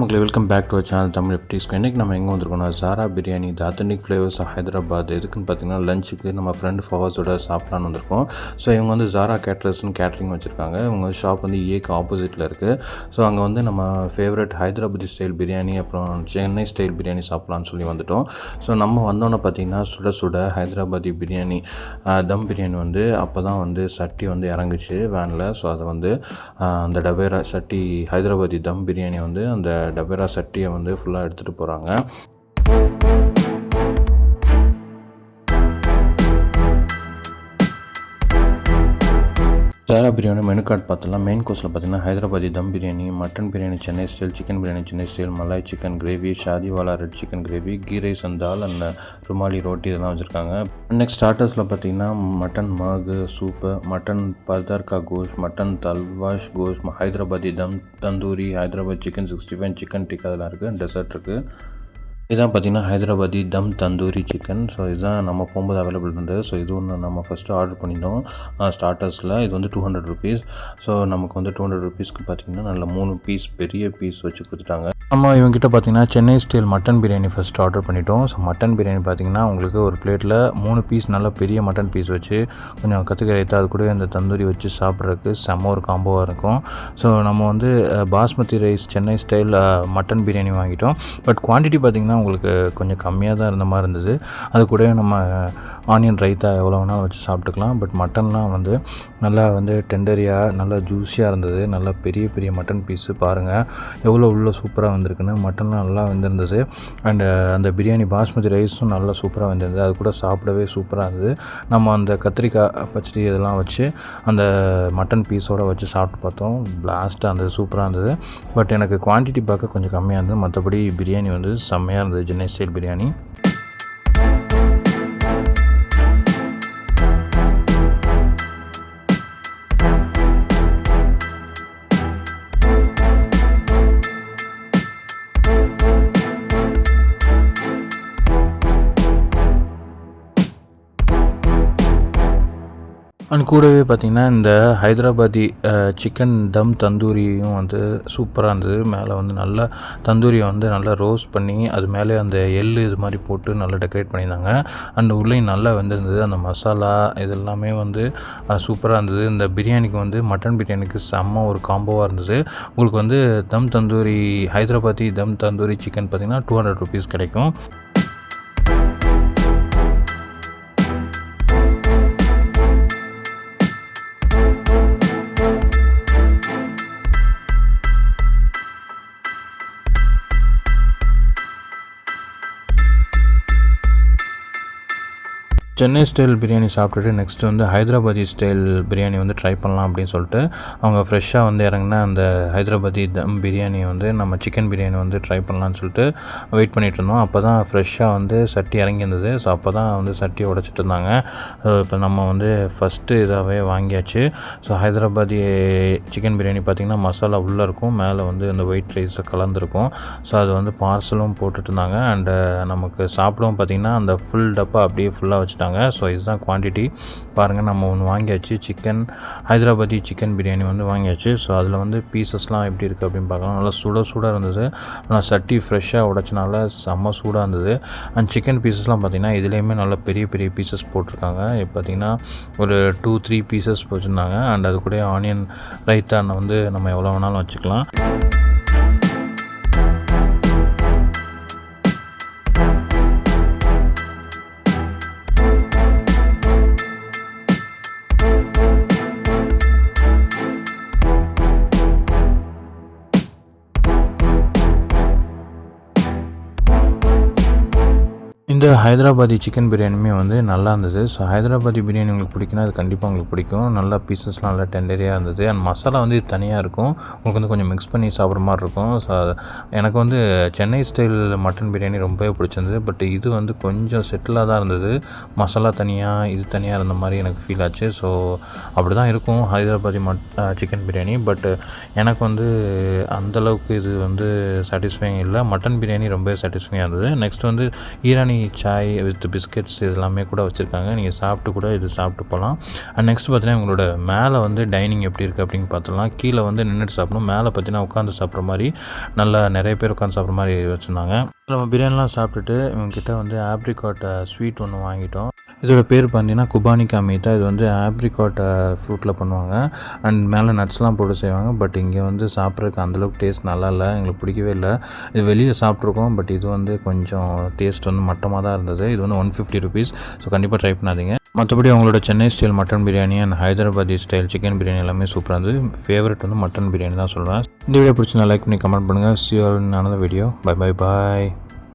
மக்களே, welcome back to our channel Tamil எஃப்டிஸ்க்கு. இன்றைக்கி நம்ம எங்கே வந்திருக்கோம்னா Zara biryani the authentic flavours Hyderabad. எதுக்குன்னு பார்த்தீங்கன்னா லஞ்சுக்கு நம்ம ஃப்ரெண்ட் ஃபவாஸோட சாப்பிட்லான்னு வந்திருக்கோம். ஸோ இவங்க வந்து ஜாரா கேட்டரர்ஸ்னு கேட்ரிங் வச்சுருக்காங்க. இவங்க ஷாப் வந்து ஏக்கு ஆப்போசிட்டில் இருக்குது. ஸோ அங்கே வந்து நம்ம ஃபேவரட் ஹைதராபாதி ஸ்டைல் பிரியாணி அப்புறம் சென்னை ஸ்டைல் பிரியாணி சாப்பிட்லான்னு சொல்லி வந்துவிட்டோம். ஸோ நம்ம வந்தோன்னே பார்த்தீங்கன்னா சுட சுட ஹைதராபாதி பிரியாணி தம் பிரியாணி வந்து அப்போ தான் வந்து சட்டி வந்து இறங்குச்சு வேனில். ஸோ அதை வந்து அந்த டவேரா சட்டி ஹைதராபாதி தம் பிரியாணி வந்து அந்த டபேரா சட்டியை வந்து ஃபுல்லாக எடுத்துகிட்டு போகிறாங்க. ஜாரா பிரியாணி மெனு கார்டு பார்த்தலாம். மெயின் கோர்ஸில் பார்த்தீங்கன்னா Hyderabadi dum biryani, mutton biryani Chennai style, chicken biryani Chennai style, malai chicken gravy, Shadiwala red chicken gravy, ghee rice and dal and rumali roti இதெல்லாம் வச்சுருக்காங்க. நெக்ஸ்ட் ஸ்டார்டர்ஸில் பார்த்தீங்கன்னா மட்டன் மர்கு சூப்பு, மட்டன் பதர்கா கோஷ், மட்டன் தல்வாஷ் கோஷ், ஹைதராபாதி தம் தந்தூரி, ஹைதராபாத் சிக்கன் 65, சிக்கன் டிக்கா இதெல்லாம் இருக்குது. டெசர்ட் இருக்குது. இதுதான் பார்த்திங்கன்னா ஹைதராபாதி தம் தந்தூரி சிக்கன். ஸோ இதுதான் நம்ம போகும்போது அவைலபிள் இருந்தது. ஸோ இது ஒன்று நம்ம ஃபஸ்ட்டு ஆர்டர் பண்ணியிருந்தோம் ஸ்டார்டர்ஸில். இது வந்து 200 rupees. ஸோ நமக்கு வந்து 200 rupeesக்கு பார்த்திங்கன்னா நல்ல 3 பீஸ் பெரிய பீஸ் வச்சு கொடுத்துட்டாங்க. நம்ம இவங்ககிட்ட பார்த்திங்கன்னா Chennai style mutton biryani first order பண்ணிட்டோம். ஸோ மட்டன் பிரியாணி பார்த்திங்கன்னா உங்களுக்கு ஒரு பிளேட்டில் 3 பீஸ் நல்ல பெரிய மட்டன் பீஸ் வச்சு கொஞ்சம் கத்திரிக்காய் ரைத்தா அது கூட இந்த தந்தூரி வச்சு சாப்பிட்றதுக்கு செம்ம ஒரு காம்போவாக இருக்கும். ஸோ நம்ம வந்து basmati rice Chennai style mutton biryani வாங்கிட்டோம். பட் குவான்டிட்டி பார்த்திங்கன்னா உங்களுக்கு கொஞ்சம் கம்மியாக தான் இருந்த மாதிரி இருந்தது. அது கூட நம்ம ஆனியன் ரைத்தா எவ்வளோ வேணாலும் வச்சு சாப்பிட்டுக்கலாம். பட் மட்டன்லாம் வந்து நல்லா வந்து டெண்டரியாக நல்லா ஜூஸியாக இருந்தது. நல்லா பெரிய பெரிய மட்டன் பீஸு பாருங்கள் எவ்வளோ உள்ள சூப்பராக வந்திருக்குன்னு. மட்டன்லாம் நல்லா வெந்திருந்தது. அண்டு அந்த பிரியாணி பாஸ்மதி ரைஸும் நல்லா சூப்பராக வெந்திருந்தது. அது கூட சாப்பிடவே சூப்பராக இருந்தது. நம்ம அந்த கத்திரிக்காய் பச்சடி இதெல்லாம் வச்சு அந்த மட்டன் பீஸோடு வச்சு சாப்பிட்டு பார்த்தோம். பிளாஸ்ட்டாக இருந்தது, சூப்பராக இருந்தது. பட் எனக்கு குவான்டிட்டி பார்க்க கொஞ்சம் கம்மியாக இருந்தது. மற்றபடி பிரியாணி வந்து செம்மையாக இருந்தது சென்னை ஸ்டைல் பிரியாணி. அண்ட் கூடவே பார்த்திங்கன்னா இந்த ஹைதராபாதி சிக்கன் தம் தந்தூரியும் வந்து சூப்பராக இருந்தது. மேலே வந்து நல்லா தந்தூரியை வந்து நல்லா ரோஸ்ட் பண்ணி அது மேலே அந்த எள்ளு இது மாதிரி போட்டு நல்லா டெக்கரேட் பண்ணியிருந்தாங்க. அண்ட் உள்ளேயும் நல்லா வெந்திருந்தது. அந்த மசாலா இதெல்லாமே வந்து சூப்பராக இருந்தது. இந்த பிரியாணிக்கு வந்து மட்டன் பிரியாணிக்கு செம்ம ஒரு காம்போவாக இருந்தது. உங்களுக்கு வந்து தம் தந்தூரி ஹைதராபாதி தம் தந்தூரி சிக்கன் பார்த்திங்கன்னா 200 rupees கிடைக்கும். சென்னை ஸ்டைல் பிரியாணி சாப்பிட்டுட்டு நெக்ஸ்ட் வந்து ஹைதராபாதி ஸ்டைல் பிரியாணி வந்து ட்ரை பண்ணலாம் அப்படின்னு சொல்லிட்டு அவங்க ஃப்ரெஷ்ஷாக வந்து இறங்கினா அந்த ஹைதராபாதி தம் பிரியாணி வந்து நம்ம சிக்கன் பிரியாணி வந்து ட்ரை பண்ணலான்னு சொல்லிட்டு வெயிட் பண்ணிகிட்டு இருந்தோம். அப்போ தான் ஃப்ரெஷ்ஷாக வந்து சட்டி இறங்கியிருந்தது. ஸோ அப்போ தான் வந்து சட்டியை உடைச்சிட்டு இருந்தாங்க. இப்போ நம்ம வந்து ஃபஸ்ட்டு இதாகவே வாங்கியாச்சு. ஸோ ஹைதராபாதி சிக்கன் பிரியாணி பார்த்திங்கன்னா மசாலா உள்ளே இருக்கும், மேலே வந்து அந்த ஒயிட் ரைஸை கலந்துருக்கும். ஸோ அது வந்து பார்சலும் போட்டுட்டு இருந்தாங்க. அண்டு நமக்கு சாப்பிடவும் பார்த்திங்கன்னா அந்த ஃபுல் டப்பா அப்படியே ஃபுல்லாக வச்சுட்டாங்க. ஸோ இதுதான் குவான்டிட்டி பாருங்கள். நம்ம ஒன்று வாங்கியாச்சு, சிக்கன் ஹைதராபாதி சிக்கன் பிரியாணி வந்து வாங்கியாச்சு. ஸோ அதில் வந்து பீசஸ்லாம் எப்படி இருக்குது அப்படின்னு பார்க்கலாம். நல்லா சூடாக இருந்தது. ஆனால் சட்டி ஃப்ரெஷ்ஷாக உடைச்சனால செம்ம சூடாக இருந்தது. அண்ட் சிக்கன் பீசஸ்லாம் பார்த்திங்கன்னா இதுலேயுமே நல்லா பெரிய பெரிய பீசஸ் போட்டிருக்காங்க. இப்போ பார்த்திங்கன்னா ஒரு 2-3 பீசஸ் வச்சுருந்தாங்க. அண்ட் அது கூட ஆனியன் ரைத்தா வந்து நம்ம எவ்வளோ வேணாலும் வச்சுக்கலாம். இந்த ஹைதராபாதி சிக்கன் பிரியாணியுமே வந்து நல்லா இருந்தது. ஸோ ஹைதராபாதி பிரியாணி உங்களுக்கு பிடிக்குன்னா அது கண்டிப்பாக உங்களுக்கு பிடிக்கும். நல்லா பீசஸ்லாம் நல்லா டெண்டரியாக இருந்தது. அண்ட் மசாலா வந்து தனியாக இருக்கும், உங்களுக்கு வந்து கொஞ்சம் மிக்ஸ் பண்ணி சாப்பிட்ற மாதிரி இருக்கும். ஸோ எனக்கு வந்து சென்னை ஸ்டைல் மட்டன் பிரியாணி ரொம்பவே பிடிச்சிருந்தது. பட் இது வந்து கொஞ்சம் செட்டிலாக தான் இருந்தது. மசாலா தனியாக இது தனியாக இருந்த மாதிரி எனக்கு ஃபீல் ஆச்சு. ஸோ அப்படி தான் இருக்கும் ஹைதராபாதி சிக்கன் பிரியாணி. பட் எனக்கு வந்து அந்தளவுக்கு இது வந்து சாட்டிஸ்ஃபைங் இல்லை. மட்டன் பிரியாணி ரொம்ப சாட்டிஸ்ஃபைங்காக இருந்தது. நெக்ஸ்ட் வந்து ஈரானி சாய் சாய் வித் பிஸ்கெட்ஸ் இதெல்லாமே கூட வச்சுருக்காங்க. நீங்கள் சாப்பிட்டு கூட இது சாப்பிட்டு போகலாம். அண்ட் நெக்ஸ்ட் பார்த்தீங்கன்னா உங்களோட மேலே வந்து டைனிங் எப்படி இருக்குது அப்படின்னு பார்த்துலாம். கீழே வந்து நின்றுட்டு சாப்பிடணும், மேலே பார்த்தீங்கன்னா உட்காந்து சாப்பிட்ற மாதிரி நல்லா நிறைய பேர் உட்காந்து சாப்பிட்ற மாதிரி வச்சுருந்தாங்க. நம்ம பிரியாணிலாம் சாப்பிட்டுட்டு இவங்ககிட்ட வந்து ஆப்ரிகாட் ஸ்வீட் ஒன்று வாங்கிட்டோம். இதோட பேர் பார்த்தீங்கன்னா குபானிக்கா மீட்டா. இது வந்து ஆப்ரிகாட் ஃப்ரூட்டில் பண்ணுவாங்க அண்ட் மேலே நட்ஸ்லாம் போட்டு செய்வாங்க. பட் இங்கே வந்து சாப்பிட்றதுக்கு அந்தளவுக்கு டேஸ்ட் நல்லா இல்லை, எங்களுக்கு பிடிக்கவே இல்லை. இது வெளியே சாப்பிட்ருக்கோம், பட் இது வந்து கொஞ்சம் டேஸ்ட் வந்து மட்டமாக தான் இருந்தது. இது வந்து 150 rupees. ஸோ கண்டிப்பாக ட்ரை பண்ணாதீங்க. மற்றபடி அவங்களோட Chennai style mutton biryani and Hyderabadi style chicken biryani எல்லாமே சூப்பராக இருந்தது. ஃபேவரட் வந்து மட்டன் பிரியாணி தான் சொல்லுவேன். இந்த வீடியோ பிடிச்சி நான் லைக் பண்ணி கமெண்ட் பண்ணுங்கள். See you all in another video. Bye.